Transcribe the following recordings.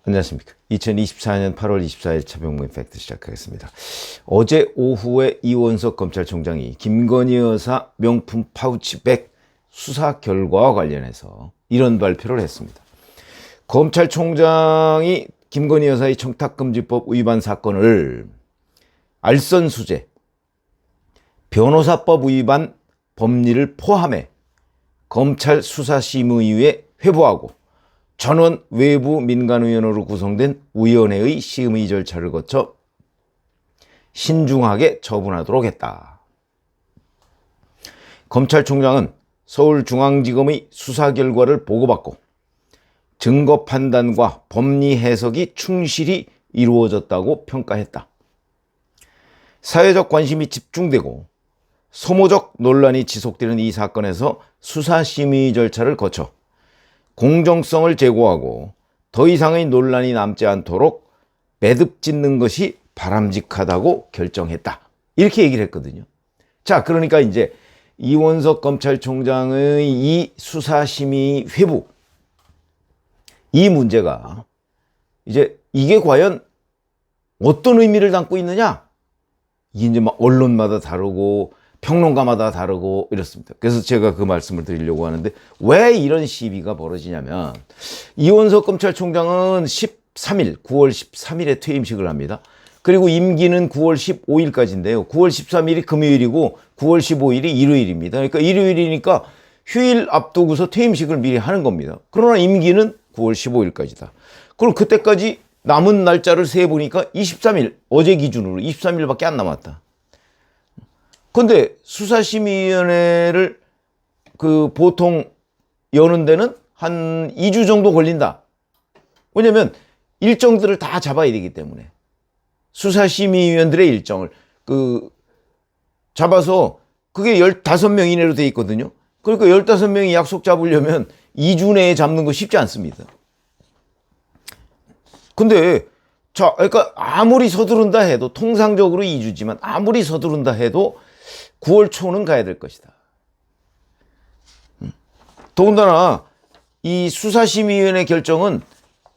안녕하십니까. 2024년 8월 24일 차병무인 팩트 시작하겠습니다. 어제 오후에 이원석 검찰총장이 김건희 여사 명품 파우치백 수사 결과와 관련해서 이런 발표를 했습니다. 검찰총장이 김건희 여사의 청탁금지법 위반 사건을 알선수재, 변호사법 위반 법리를 포함해 검찰 수사심의위에 회부하고 전원 외부 민간위원으로 구성된 위원회의 심의 절차를 거쳐 신중하게 처분하도록 했다. 검찰총장은 서울중앙지검의 수사 결과를 보고받고 증거 판단과 법리 해석이 충실히 이루어졌다고 평가했다. 사회적 관심이 집중되고 소모적 논란이 지속되는 이 사건에서 수사심의 절차를 거쳐 공정성을 제고하고 더 이상의 논란이 남지 않도록 매듭 짓는 것이 바람직하다고 결정했다. 이렇게 얘기를 했거든요. 자, 그러니까 이제 이원석 검찰총장의 이 수사심의 회부, 이 문제가 이제 이게 과연 어떤 의미를 담고 있느냐? 이게 이제 막 언론마다 다르고 평론가마다 다르고 이렇습니다. 그래서 제가 그 말씀을 드리려고 하는데, 왜 이런 시비가 벌어지냐면, 이원석 검찰총장은 9월 13일에 퇴임식을 합니다. 그리고 임기는 9월 15일까지인데요. 9월 13일이 금요일이고 9월 15일이 일요일입니다. 그러니까 일요일이니까 휴일 앞두고서 퇴임식을 미리 하는 겁니다. 그러나 임기는 9월 15일까지다. 그럼 그때까지 남은 날짜를 세보니까 23일, 어제 기준으로 23일밖에 안 남았다. 근데 수사심의위원회를 보통 여는 데는 한 2주 정도 걸린다. 왜냐면 일정들을 다 잡아야 되기 때문에. 수사심의위원들의 일정을 잡아서 그게 15명 이내로 돼 있거든요. 그러니까 15명이 약속 잡으려면 2주 내에 잡는 거 쉽지 않습니다. 근데 그러니까 아무리 서두른다 해도, 통상적으로 2주지만 아무리 서두른다 해도 9월 초는 가야 될 것이다. 더군다나 이 수사심의위원회 결정은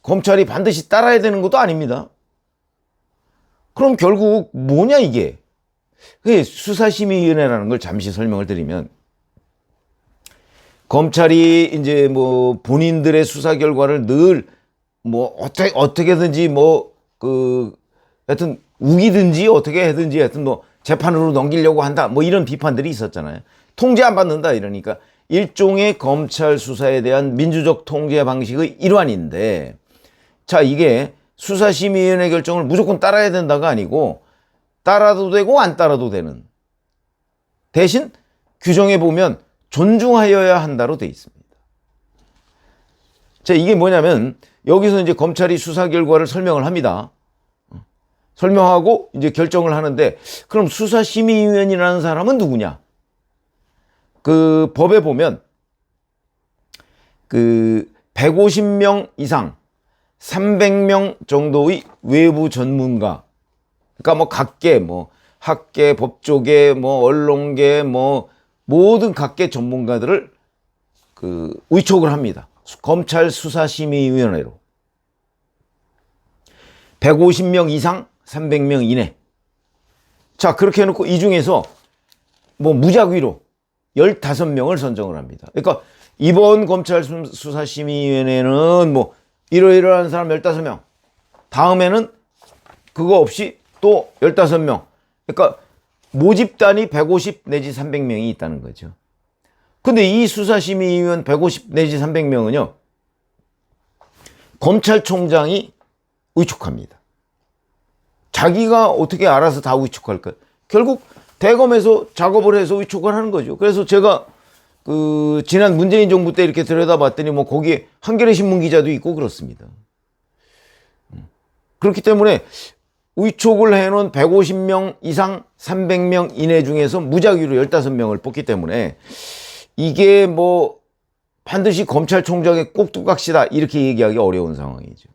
검찰이 반드시 따라야 되는 것도 아닙니다. 그럼 결국 뭐냐 이게? 수사심의위원회라는 걸 잠시 설명을 드리면, 검찰이 이제 본인들의 수사 결과를 늘 어떻게든지 하여튼 우기든지 어떻게 하든지 하여튼 재판으로 넘기려고 한다. 이런 비판들이 있었잖아요. 통제 안 받는다 이러니까 일종의 검찰 수사에 대한 민주적 통제 방식의 일환인데, 자, 이게 수사심의위원회 결정을 무조건 따라야 된다가 아니고 따라도 되고 안 따라도 되는, 대신 규정에 보면 존중하여야 한다로 돼 있습니다. 자, 이게 뭐냐면 여기서 이제 검찰이 수사 결과를 설명을 합니다. 설명하고 이제 결정을 하는데, 그럼 수사심의위원이라는 사람은 누구냐? 법에 보면 150명 이상 300명 정도의 외부 전문가, 그러니까 각계 학계, 법조계, 언론계, 모든 각계 전문가들을 위촉을 합니다. 검찰 수사심의위원회로. 150명 이상 300명 이내. 자, 그렇게 해놓고 이 중에서 무작위로 15명을 선정을 합니다. 그러니까 이번 검찰 수사심의위원회는 이러이러한 사람 15명, 다음에는 그거 없이 또 15명. 그러니까 모집단이 150 내지 300명이 있다는 거죠. 근데 이 수사심의위원 150 내지 300명은요, 검찰총장이 위촉합니다. 자기가 어떻게 알아서 다 위촉할까요? 결국 대검에서 작업을 해서 위촉을 하는 거죠. 그래서 제가 지난 문재인 정부 때 이렇게 들여다봤더니 거기에 한겨레 신문 기자도 있고 그렇습니다. 그렇기 때문에 위촉을 해놓은 150명 이상 300명 이내 중에서 무작위로 15명을 뽑기 때문에 이게 반드시 검찰총장의 꼭두각시다 이렇게 얘기하기 어려운 상황이죠.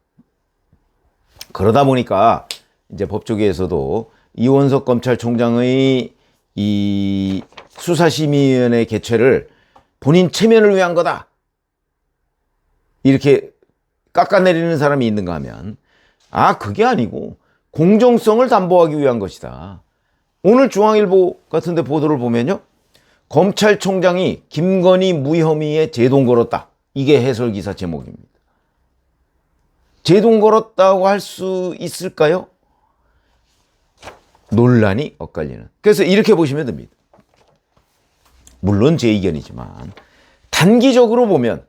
그러다 보니까 이제 법조계에서도 이원석 검찰총장의 이 수사심의위원회 개최를 본인 체면을 위한 거다, 이렇게 깎아내리는 사람이 있는가 하면 그게 아니고 공정성을 담보하기 위한 것이다. 오늘 중앙일보 같은 데 보도를 보면요. 검찰총장이 김건희 무혐의에 제동 걸었다. 이게 해설기사 제목입니다. 제동 걸었다고 할 수 있을까요? 논란이 엇갈리는. 그래서 이렇게 보시면 됩니다. 물론 제 의견이지만 단기적으로 보면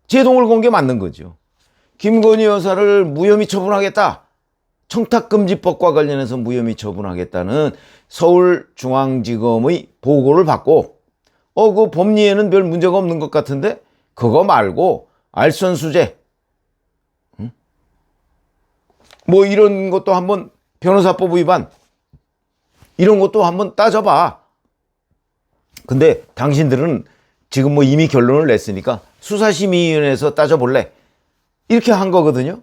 제동을 건 게 맞는 거죠. 김건희 여사를 무혐의 처분하겠다. 청탁금지법과 관련해서 무혐의 처분하겠다는 서울중앙지검의 보고를 받고 그 법리에는 별 문제가 없는 것 같은데 그거 말고 알선수재 뭐 이런 것도 한번 변호사법 위반 이런 것도 한번 따져봐. 근데 당신들은 지금 뭐 이미 결론을 냈으니까 수사심의위원회에서 따져볼래. 이렇게 한 거거든요.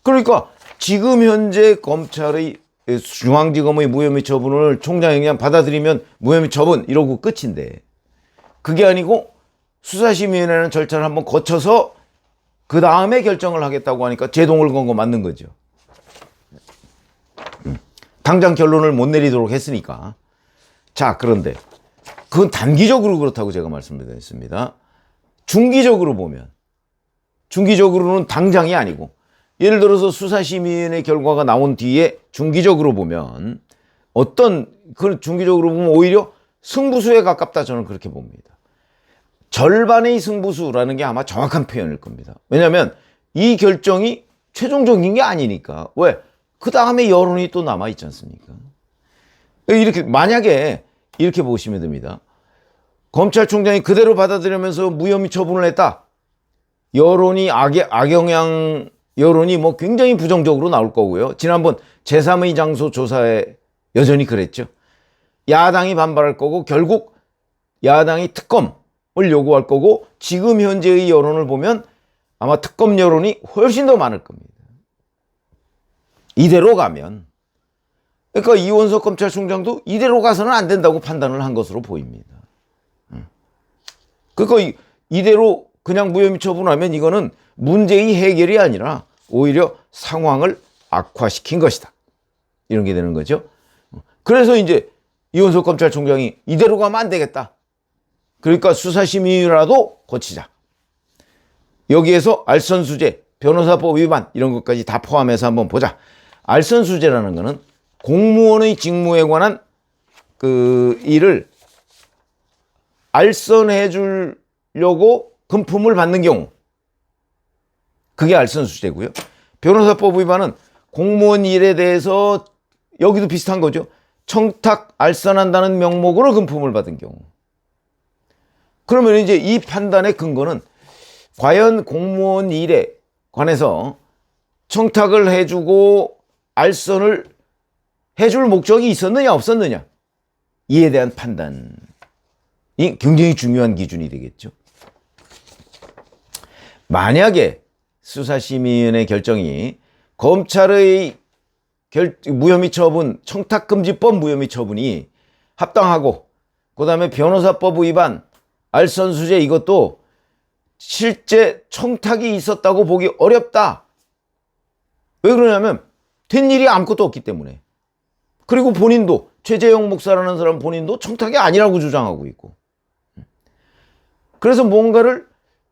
그러니까 지금 현재 검찰의 중앙지검의 무혐의 처분을 총장이 그냥 받아들이면 무혐의 처분 이러고 끝인데 그게 아니고 수사심의위원회라는 절차를 한번 거쳐서 그 다음에 결정을 하겠다고 하니까 제동을 건 거 맞는 거죠. 당장 결론을 못 내리도록 했으니까. 자, 그런데 그건 단기적으로 그렇다고 제가 말씀드렸습니다. 중기적으로 보면 중기적으로는 당장이 아니고 예를 들어서 수사심의위원회 결과가 나온 뒤에 중기적으로 보면 그 중기적으로 보면 오히려 승부수에 가깝다 저는 그렇게 봅니다. 절반의 승부수라는 게 아마 정확한 표현일 겁니다. 왜냐하면 이 결정이 최종적인 게 아니니까. 왜? 그 다음에 여론이 또 남아있지 않습니까? 이렇게 만약에 이렇게 보시면 됩니다. 검찰총장이 그대로 받아들이면서 무혐의 처분을 했다. 여론이 악영향 여론이 뭐 굉장히 부정적으로 나올 거고요. 지난번 제3의 장소 조사에 여전히 그랬죠. 야당이 반발할 거고 결국 야당이 특검을 요구할 거고 지금 현재의 여론을 보면 아마 특검 여론이 훨씬 더 많을 겁니다. 이대로 가면 그러니까 이원석 검찰총장도 이대로 가서는 안 된다고 판단을 한 것으로 보입니다. 그러니까 이대로 그냥 무혐의 처분하면 이거는 문제의 해결이 아니라 오히려 상황을 악화시킨 것이다. 이런 게 되는 거죠. 그래서 이제 이원석 검찰총장이 이대로 가면 안 되겠다. 그러니까 수사심의라도 거치자. 여기에서 알선수재, 변호사법 위반 이런 것까지 다 포함해서 한번 보자. 알선수재라는 거는 공무원의 직무에 관한 그 일을 알선해 주려고 금품을 받는 경우 그게 알선수재고요. 변호사법 위반은 공무원 일에 대해서 여기도 비슷한 거죠. 청탁 알선한다는 명목으로 금품을 받은 경우. 그러면 이제 이 판단의 근거는 과연 공무원 일에 관해서 청탁을 해주고 알선을 해줄 목적이 있었느냐 없었느냐 이에 대한 판단이 굉장히 중요한 기준이 되겠죠. 만약에 수사심의위원회 결정이 검찰의 무혐의 처분, 청탁금지법 무혐의 처분이 합당하고 그 다음에 변호사법 위반, 알선수재 이것도 실제 청탁이 있었다고 보기 어렵다. 왜 그러냐면 된 일이 아무것도 없기 때문에. 그리고 본인도 최재형 목사라는 사람 본인도 청탁이 아니라고 주장하고 있고. 그래서 뭔가를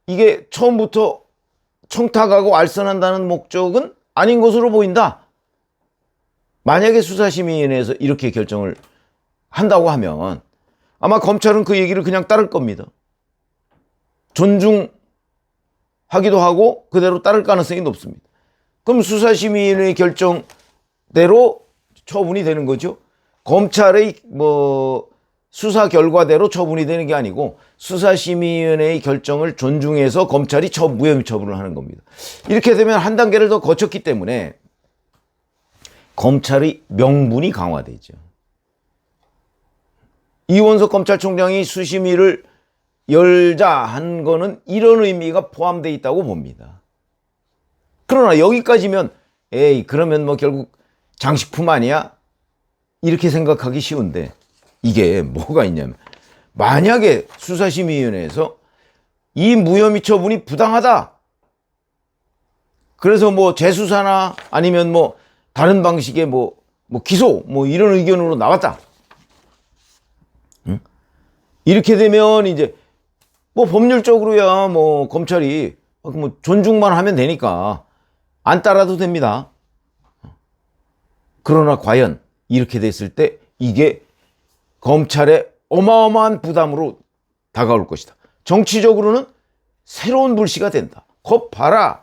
이게 처음부터 청탁하고 알선한다는 목적은 아닌 것으로 보인다. 만약에 수사심의위원회에서 이렇게 결정을 한다고 하면 아마 검찰은 그 얘기를 그냥 따를 겁니다. 존중하기도 하고 그대로 따를 가능성이 높습니다. 그럼 수사심의위원회의 결정대로 처분이 되는 거죠. 검찰의 수사 결과대로 처분이 되는 게 아니고 수사심의위원회의 결정을 존중해서 검찰이 무혐의 처분을 하는 겁니다. 이렇게 되면 한 단계를 더 거쳤기 때문에 검찰의 명분이 강화되죠. 이원석 검찰총장이 수심위를 열자 한 거는 이런 의미가 포함되어 있다고 봅니다. 그러나 여기까지면 그러면 뭐 결국 장식품 아니야? 이렇게 생각하기 쉬운데 이게 뭐가 있냐면 만약에 수사심의위원회에서 이 무혐의 처분이 부당하다. 그래서 뭐 재수사나 아니면 뭐 다른 방식의 뭐 기소 뭐 이런 의견으로 나왔다. 응? 이렇게 되면 이제 뭐 법률적으로야 뭐 검찰이 뭐 존중만 하면 되니까 안 따라도 됩니다. 그러나 과연 이렇게 됐을 때 이게 검찰의 어마어마한 부담으로 다가올 것이다. 정치적으로는 새로운 불씨가 된다. 겁 봐라.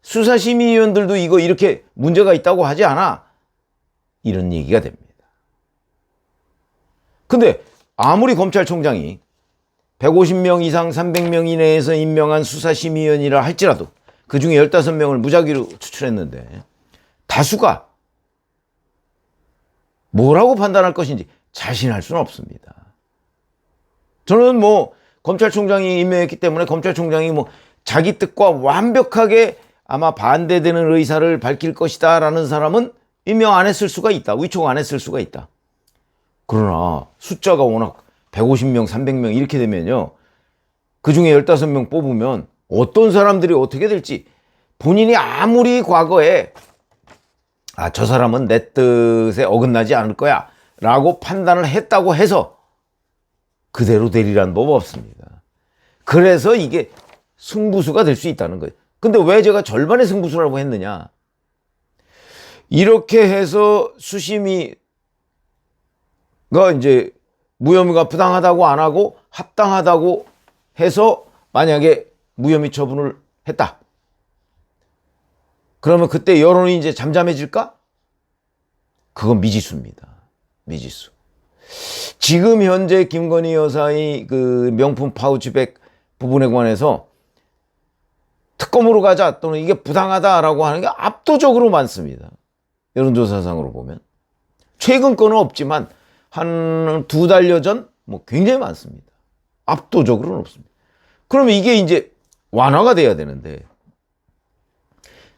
수사심의위원들도 이거 이렇게 문제가 있다고 하지 않아. 이런 얘기가 됩니다. 근데 아무리 검찰총장이 150명 이상 300명 이내에서 임명한 수사심의위원이라 할지라도 그중에 15명을 무작위로 추천했는데 다수가 뭐라고 판단할 것인지 자신할 수는 없습니다. 저는 뭐 검찰총장이 임명했기 때문에 검찰총장이 뭐 자기 뜻과 완벽하게 아마 반대되는 의사를 밝힐 것이다 라는 사람은 임명 안 했을 수가 있다. 위촉 안 했을 수가 있다. 그러나 숫자가 워낙 150명, 300명 이렇게 되면요. 그중에 15명 뽑으면 어떤 사람들이 어떻게 될지 본인이 아무리 과거에 저 사람은 내 뜻에 어긋나지 않을 거야 라고 판단을 했다고 해서 그대로 되리란 법 없습니다. 그래서 이게 승부수가 될 수 있다는 거예요. 근데 왜 제가 절반의 승부수라고 했느냐? 이렇게 해서 수심위가 이제 무혐의가 부당하다고 안 하고 합당하다고 해서 만약에 무혐의 처분을 했다. 그러면 그때 여론이 이제 잠잠해질까? 그건 미지수입니다. 미지수. 지금 현재 김건희 여사의 그 명품 파우치백 부분에 관해서 특검으로 가자 또는 이게 부당하다라고 하는 게 압도적으로 많습니다. 여론조사상으로 보면. 최근 거는 없지만 한 2달여 전 뭐 굉장히 많습니다. 압도적으로는 없습니다. 그러면 이게 이제 완화가 돼야 되는데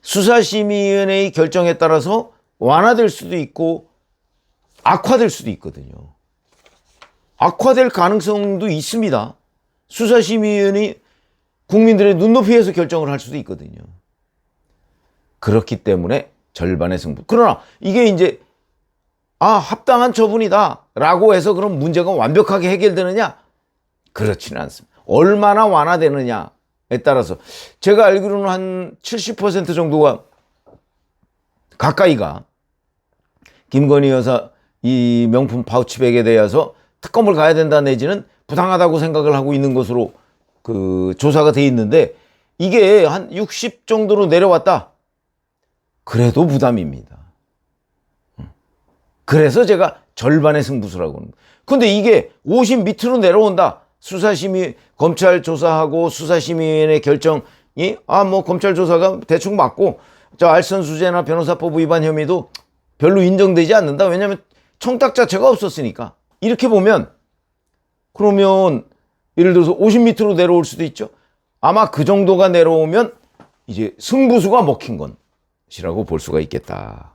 수사심의위원회의 결정에 따라서 완화될 수도 있고 악화될 수도 있거든요. 악화될 가능성도 있습니다. 수사심의위원회 국민들의 눈높이에서 결정을 할 수도 있거든요. 그렇기 때문에 절반의 승부. 그러나 이게 이제 합당한 처분이다 라고 해서 그럼 문제가 완벽하게 해결되느냐? 그렇지는 않습니다. 얼마나 완화되느냐에 따라서 제가 알기로는 한 70% 정도가 가까이가 김건희 여사 이 명품 파우치백에 대해서 특검을 가야 된다 내지는 부당하다고 생각을 하고 있는 것으로 그 조사가 돼 있는데 이게 한 60 정도로 내려왔다. 그래도 부담입니다. 그래서 제가 절반의 승부수라고 하는 거예요. 근데 이게 50 밑으로 내려온다. 수사심의 검찰 조사하고 수사심의위원회 결정이 뭐 검찰 조사가 대충 맞고 저 알선수재나 변호사법 위반 혐의도 별로 인정되지 않는다. 왜냐하면 청탁 자체가 없었으니까. 이렇게 보면 그러면 예를 들어서 50 밑으로 내려올 수도 있죠. 아마 그 정도가 내려오면 이제 승부수가 먹힌 것이라고 볼 수가 있겠다.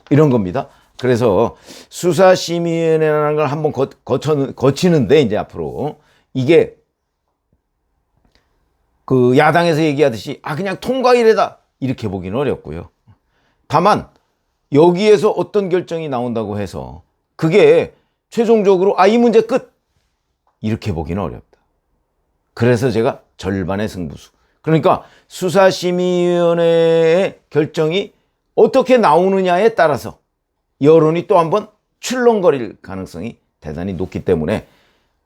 이런 겁니다. 그래서 수사심의위원회라는 걸 한번 거치는데 이제 앞으로 이게 그 야당에서 얘기하듯이 그냥 통과이래다 이렇게 보기는 어렵고요. 다만 여기에서 어떤 결정이 나온다고 해서 그게 최종적으로 이 문제 끝 이렇게 보기는 어렵다. 그래서 제가 절반의 승부수. 그러니까 수사심의위원회의 결정이 어떻게 나오느냐에 따라서 여론이 또 한번 출렁거릴 가능성이 대단히 높기 때문에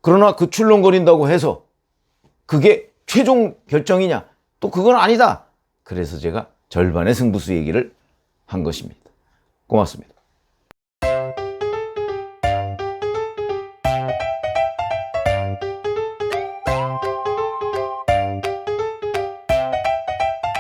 그러나 그 출렁거린다고 해서 그게 최종 결정이냐? 또 그건 아니다. 그래서 제가 절반의 승부수 얘기를 한 것입니다. 고맙습니다.